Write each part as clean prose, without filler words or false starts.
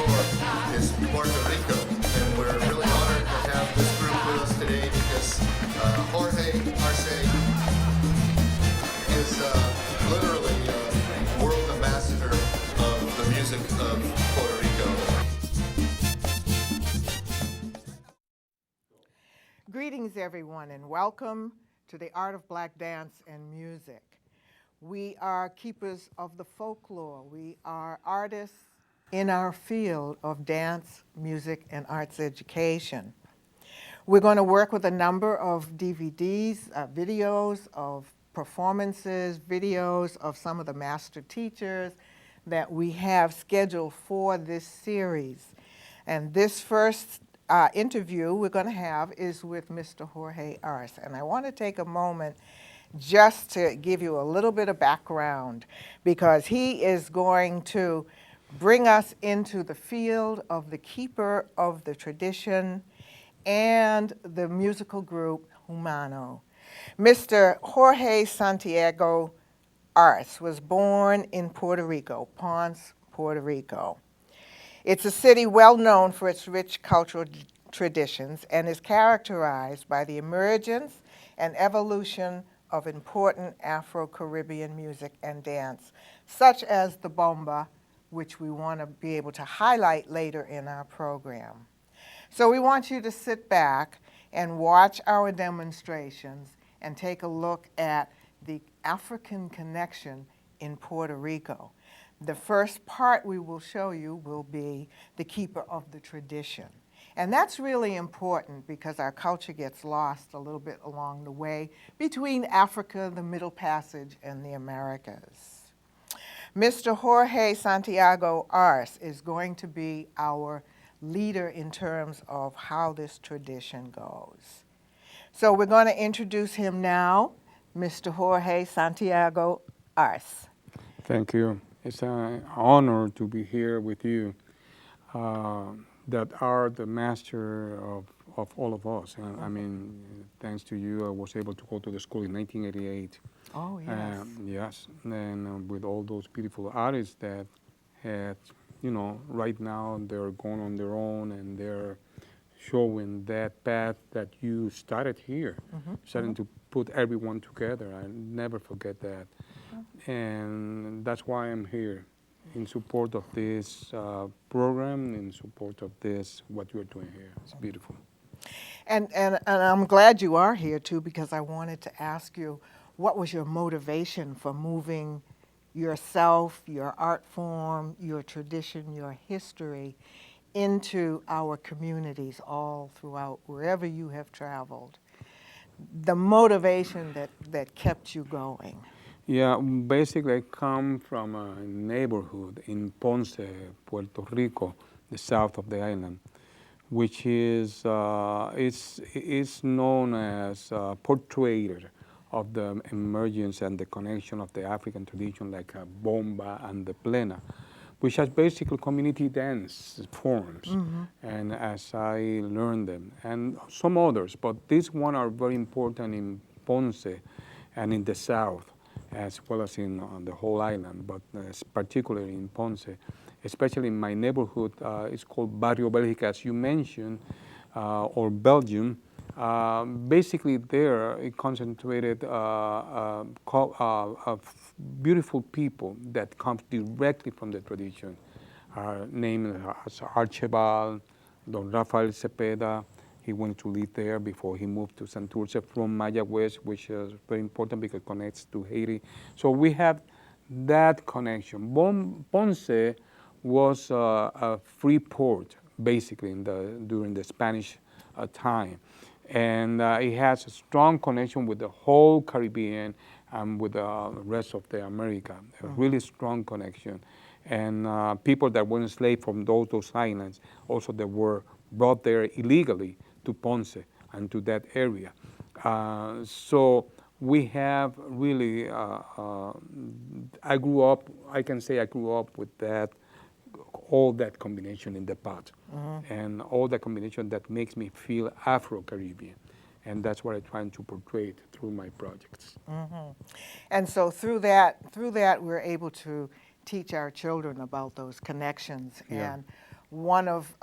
tour is Puerto Rico, and we're really honored to have this group with us today because Jorge Arce is literally a world ambassador of the music of Puerto Rico. Greetings, everyone, and welcome to the Art of Black Dance and Music. We are keepers of the folklore. We are artists in our field of dance, music, and arts education. We're going to work with a number of DVDs, videos of performances, videos of some of the master teachers that we have scheduled for this series. And this first interview we're going to have is with Mr. Jorge Arce. And I want to take a moment just to give you a little bit of background, because he is going to bring us into the field of the keeper of the tradition and the musical group Humano. Mr. Jorge Santiago Arce was born in Puerto Rico, Ponce, Puerto Rico. It's a city well known for its rich cultural traditions and is characterized by the emergence and evolution of important Afro-Caribbean music and dance, such as the bomba, which we want to be able to highlight later in our program. So we want you to sit back and watch our demonstrations and take a look at the African connection in Puerto Rico. The first part we will show you will be the keeper of the tradition. And that's really important because our culture gets lost a little bit along the way between Africa, the Middle Passage, and the Americas. Mr. Jorge Santiago Arce is going to be our leader in terms of how this tradition goes. So we're going to introduce him now, Mr. Jorge Santiago Arce. Thank you. It's an honor to be here with you that are the master of all of us. I mean, thanks to you, I was able to go to the school in 1988. Oh, yes. Yes, and with all those beautiful artists that had, right now they're going on their own and they're showing that path that you started here, starting to put everyone together. I never forget that. And that's why I'm here, in support of this program, in support of this, what you're doing here. It's beautiful. And I'm glad you are here too, because I wanted to ask you, what was your motivation for moving yourself, your art form, your tradition, your history into our communities all throughout, wherever you have traveled? The motivation that kept you going. Yeah, basically I come from a neighborhood in Ponce, Puerto Rico, the south of the island, which is known as a portrayer of the emergence and the connection of the African tradition, like a bomba and the plena, which has basically community dance forms, and as I learned them, and some others, but these one are very important in Ponce and in the south, as well as in the whole island, but particularly in Ponce, especially in my neighborhood. It's called Barrio Belgica, as you mentioned, or Belgium. Basically there it concentrated beautiful people that come directly from the tradition. Named as Archibald, Don Rafael Cepeda. He went to live there before he moved to Santurce from Mayagüez, which is very important because it connects to Haiti. So we have that connection. Ponce was a free port, basically, during the Spanish time. And it has a strong connection with the whole Caribbean and with the rest of the America, a really strong connection. And people that were enslaved from those islands, also that were brought there illegally to Ponce and to that area. So we have really, I can say I grew up with that, all that combination in the pot, and all that combination that makes me feel Afro-Caribbean. And that's what I'm trying to portray through my projects. And so through that, we're able to teach our children about those connections. Yeah. And one of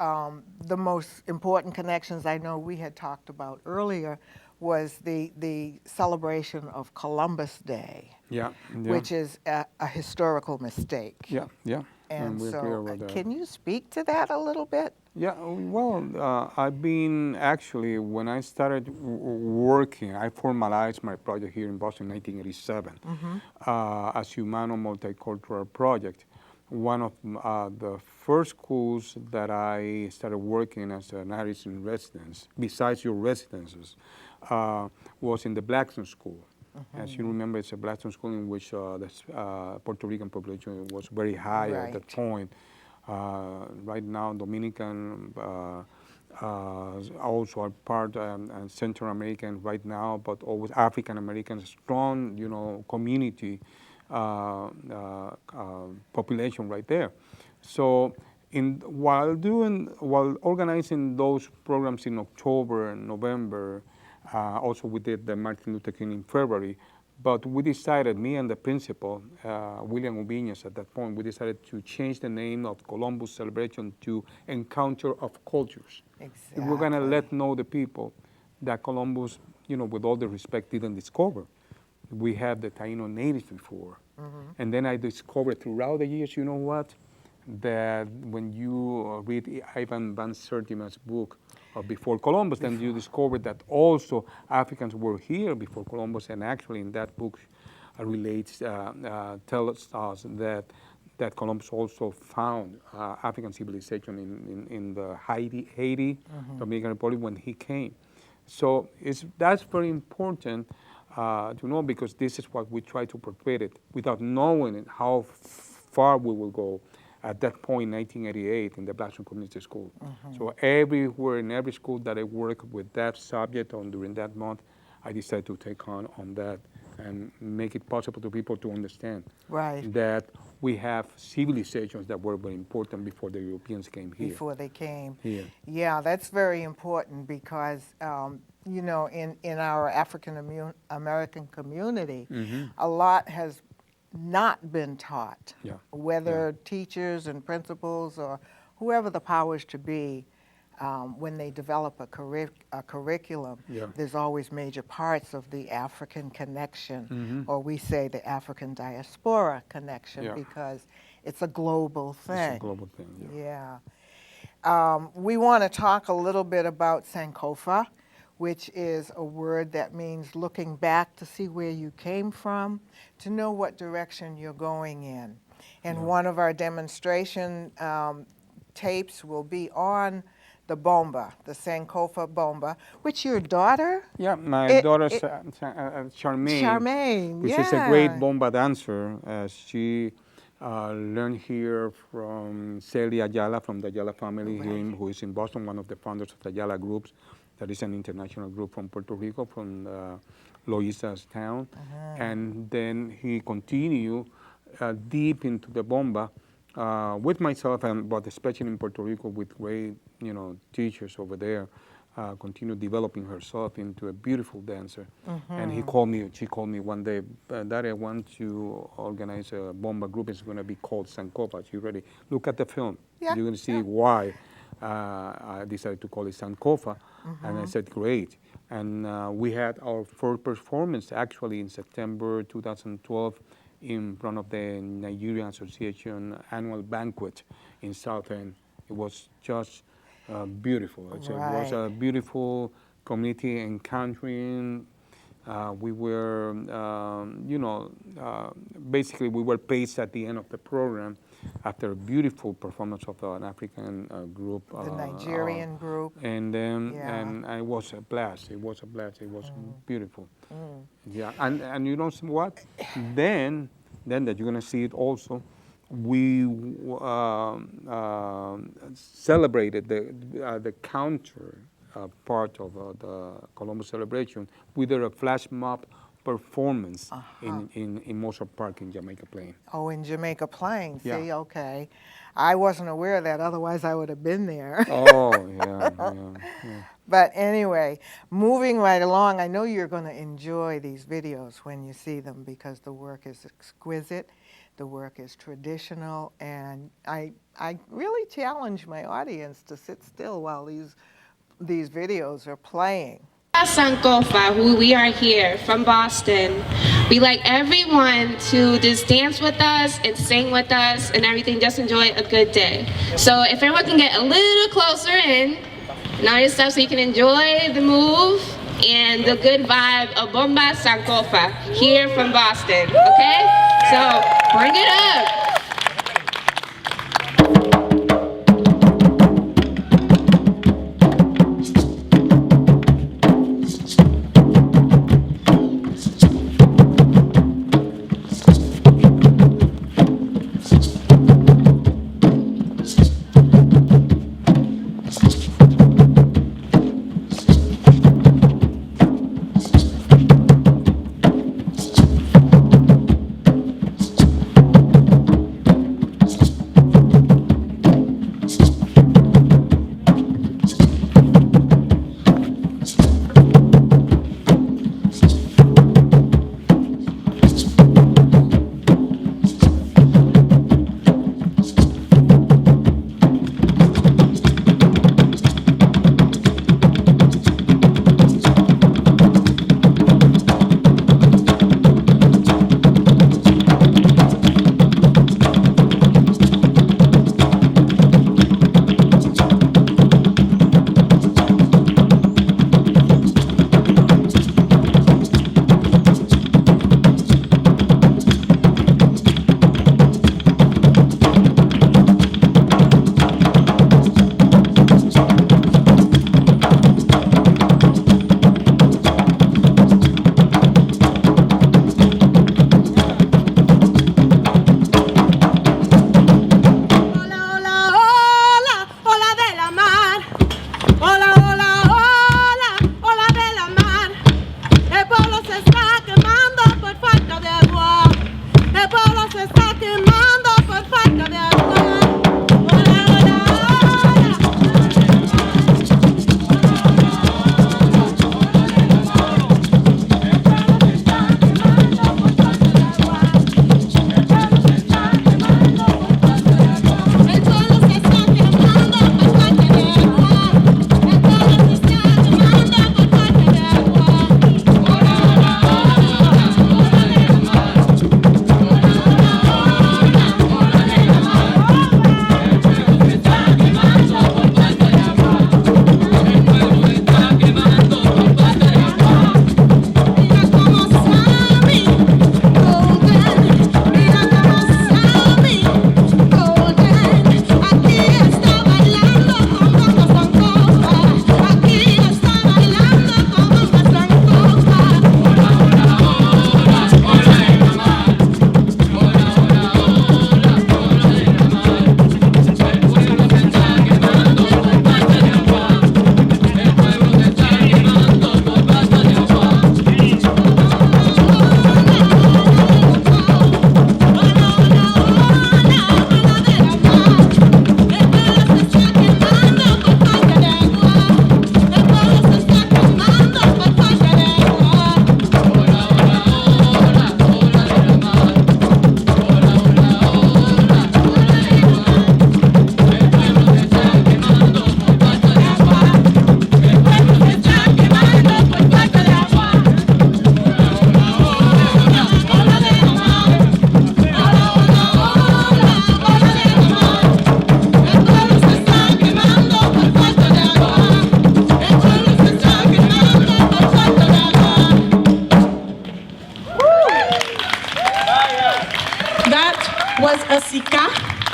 the most important connections I know we had talked about earlier was the celebration of Columbus Day, Yeah, yeah, which is a historical mistake. yeah, yeah. And we're clear so, about that. can you speak to that a little bit? Yeah, well, I've been actually, when I started working, I formalized my project here in Boston in 1987 as Humano Multicultural Project. One of the first schools that I started working as an artist in residence, besides your residences, was in the Blackstone School. As you remember, it's a Blackstone School in which the Puerto Rican population was very high at that Right. point. Right now, Dominican also are part, and Central American right now, but always African American, strong, community population right there. So, while organizing those programs in October and November, also we did the Martin Luther King in February. But we decided, me and the principal, William Ubiñas at that point, we decided to change the name of Columbus Celebration to Encounter of Cultures. Exactly. We're going to let know the people that Columbus, with all the respect, didn't discover. We have the Taino natives before. And then I discovered throughout the years, you know what? That when you read Ivan Van Sertima's book of Before Columbus, then you discover that also Africans were here before Columbus, and actually in that book tells us that Columbus also found African civilization in the Haiti, Dominican Republic when he came. So that's very important to know, because this is what we try to portray it without knowing how far we will go. At that point, 1988, in the Blackstone Community School. So everywhere, in every school that I work with that subject on during that month, I decided to take on that and make it possible to people to understand Right. that we have civilizations that were very important before the Europeans came here. Before they came. Here. Yeah, that's very important because, in our African American community, a lot has not been taught, Yeah. whether teachers and principals or whoever the powers to be, when they develop a curriculum, Yeah. there's always major parts of the African connection, or we say the African diaspora connection, Yeah. because it's a global thing. It's a global thing, yeah. We want to talk a little bit about Sankofa, which is a word that means looking back to see where you came from, to know what direction you're going in. And one of our demonstration tapes will be on the bomba, the Sankofa bomba, which your daughter, Yeah, my It- daughter, it- Charmaine, Charmaine, which is a great bomba dancer. She learned here from Celia Ayala from the Ayala family, who is in Boston, one of the founders of the Ayala groups. That is an international group from Puerto Rico, from Loisa's town. And then he continued deep into the bomba with myself, but especially in Puerto Rico with great, teachers over there. Continued developing herself into a beautiful dancer. And she called me one day, Daddy, I want to organize a bomba group. It's going to be called Sankofa. You ready? Look at the film. Yeah, You're going to see why I decided to call it Sankofa. And I said, great. And we had our first performance actually in September 2012 in front of the Nigerian Association annual banquet in South End. It was just beautiful. It was a beautiful community encountering. We were, basically we were paced at the end of the program after a beautiful performance of an African group. the Nigerian group. And then, Yeah. and it was a blast. It was beautiful. Yeah, and you know what? Then that you're gonna see it also. We celebrated the counter part of the Columbus celebration with a flash mob performance in Mozart Park in Jamaica Plain. Oh, in Jamaica Plain. Yeah. See, okay. I wasn't aware of that, otherwise I would have been there. Oh, yeah. But anyway, moving right along, I know you're going to enjoy these videos when you see them because the work is exquisite. The work is traditional, and I really challenge my audience to sit still while these videos are playing. Sankofa, who we are here from Boston. We like everyone to just dance with us and sing with us and everything. Just enjoy a good day. So if everyone can get a little closer in and all your stuff so you can enjoy the move and the good vibe of Bomba Sankofa here from Boston. Okay? So bring it up.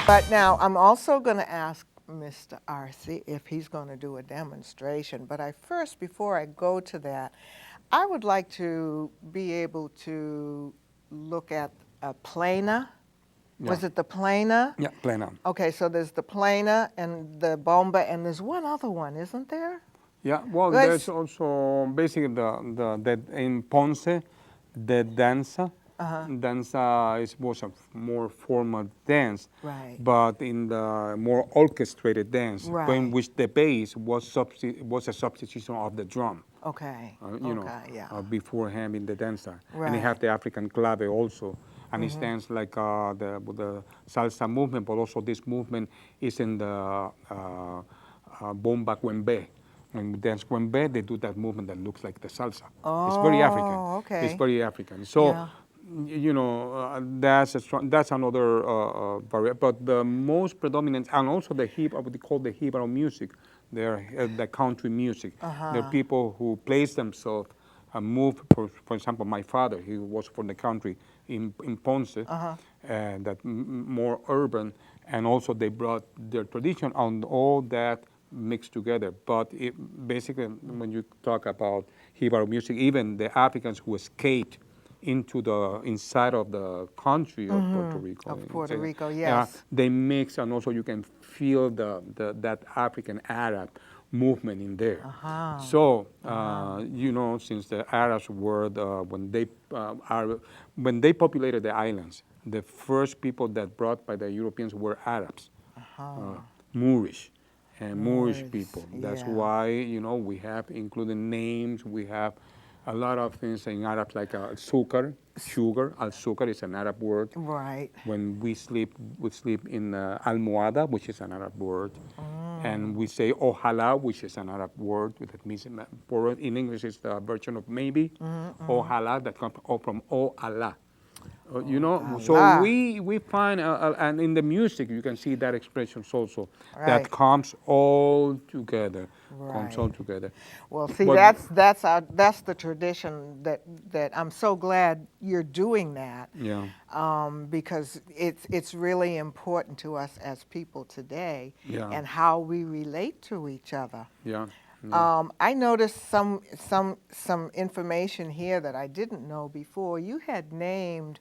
But now, I'm also going to ask Mr. Arce if he's going to do a demonstration. But before I go to that, I would like to be able to look at a plena. Yeah. Was it the plena? Yeah, plena. Okay, so there's the plena and the bomba, and there's one other one, isn't there? Yeah, well, Let's- there's also basically the in Ponce, the danza. Danza was a more formal dance, Right. but in the more orchestrated dance, Right. in which the bass was a substitution of the drum. Okay. You know, okay, yeah. before having the danza. And Right. they have the African clave also and it stands like the salsa movement, but also this movement is in the bomba cuembe. When we dance cuembe, they do that movement that looks like the salsa. It's very African. Oh, okay. It's very African. So, Yeah. you know, that's another variety. But the most predominant, and also the what they call the Hebrew music, they're the country music. They're people who place themselves and move. For example, my father, he was from the country in Ponce, and that more urban, and also they brought their tradition and all that mixed together. But basically, when you talk about Hebrew music, even the Africans who escaped into the inside of the country of Puerto Rico. Of Puerto Rico, Yeah, yes. they mix, and also you can feel that African Arab movement in there. So you know, since the Arabs were when they populated the islands, the first people that brought by the Europeans were Arabs, Moorish. And Moorish people. That's yeah. why, you know, we have including names, we have a lot of things in Arab like sugar. Al-sugar is an Arab word. Right. When we sleep in almohada, which is an Arab word. And we say ojalá, which is an Arab word. That means in English it's the version of maybe. Ojalá, that comes from oh Allah. You know, so Allah. we find, and in the music you can see that expressions also, Right. that comes all together, comes all Right. together. Well, see, But- that's the tradition that I'm so glad you're doing that. Yeah, Because it's really important to us as people today, Yeah. and how we relate to each other. yeah. I noticed some information here that I didn't know before. You had named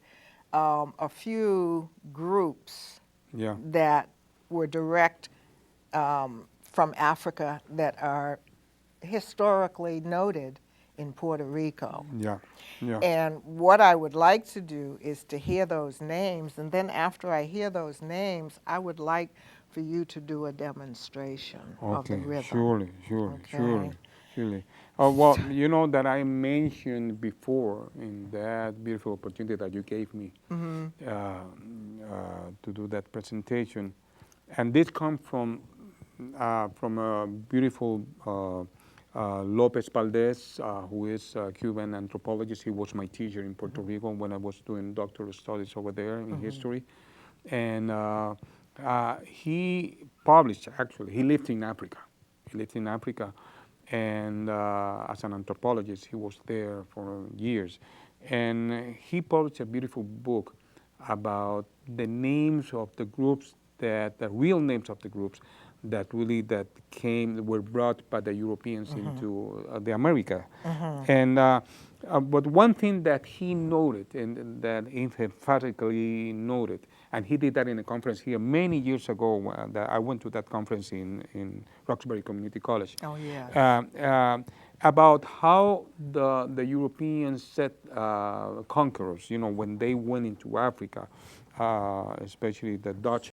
a few groups Yeah. that were direct from Africa that are historically noted in Puerto Rico. Yeah, yeah. And what I would like to do is to hear those names, and then after I hear those names, I would like for you to do a demonstration of the Okay, rhythm. surely. Okay. Well, you know that I mentioned before in that beautiful opportunity that you gave me to do that presentation, and this comes from a beautiful Lopez Valdez, who is a Cuban anthropologist. He was my teacher in Puerto Rico when I was doing doctoral studies over there in history, and he published, actually, he lived in Africa. And as an anthropologist, he was there for years. And he published a beautiful book about the names of the groups the real names of the groups that were brought by the Europeans into the America. And but one thing that he noted, and that he emphatically noted, and he did that in a conference here many years ago, that I went to that conference in Roxbury Community College. Oh, yeah. About how the Europeans set conquerors, when they went into Africa, especially the Dutch,